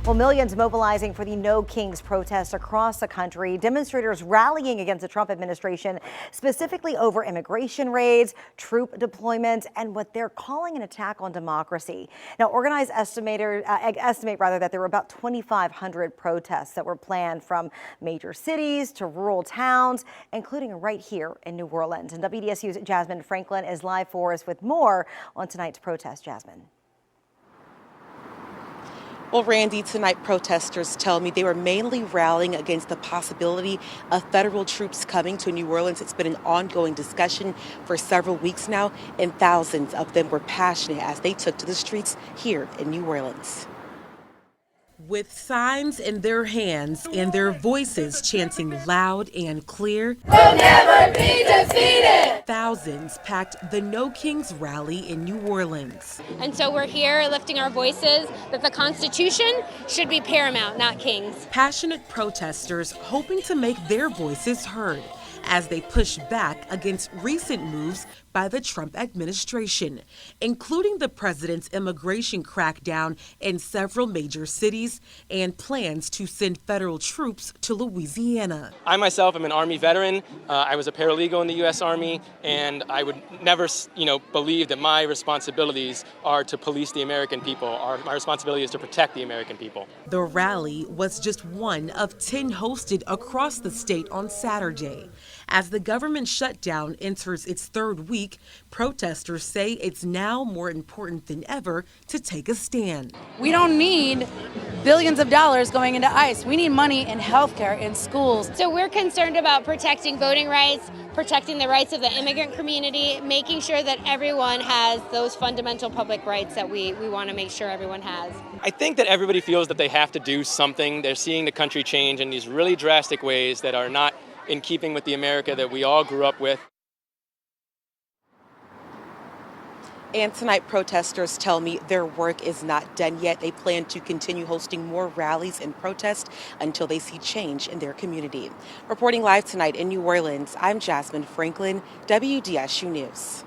Well, millions mobilizing for the No Kings protests across the country. Demonstrators rallying against the Trump administration, specifically over immigration raids, troop deployments, and what they're calling an attack on democracy. Now, organized estimate that there were about 2,500 protests that were planned from major cities to rural towns, including right here in New Orleans. And WDSU's Jasmine Franklin is live for us with more on tonight's protest. Jasmine. Well, Randy, tonight protesters tell me they were mainly rallying against the possibility of federal troops coming to New Orleans. It's been an ongoing discussion for several weeks now, and thousands of them were passionate as they took to the streets here in New Orleans. With signs in their hands and their voices chanting loud and clear, "We'll never be defeated!" Thousands packed the No Kings rally in New Orleans. And so we're here lifting our voices that the Constitution should be paramount, not kings. Passionate protesters hoping to make their voices heard as they push back against recent moves by the Trump administration, including the president's immigration crackdown in several major cities and plans to send federal troops to Louisiana. I myself am an Army veteran. I was a paralegal in the U.S. Army, and I would never, believe that my responsibilities are to police the American people. My responsibility is to protect the American people. The rally was just one of 10 hosted across the state on Saturday. As the government shutdown enters its third week, protesters say it's now more important than ever to take a stand. We don't need billions of dollars going into ICE. We need money in healthcare, in schools. So we're concerned about protecting voting rights, protecting the rights of the immigrant community, making sure that everyone has those fundamental public rights that we want to make sure everyone has. I think that everybody feels that they have to do something. They're seeing the country change in these really drastic ways that are not in keeping with the America that we all grew up with. And tonight, protesters tell me their work is not done yet. They plan to continue hosting more rallies and protests until they see change in their community. Reporting live tonight in New Orleans, I'm Jasmine Franklin, WDSU News.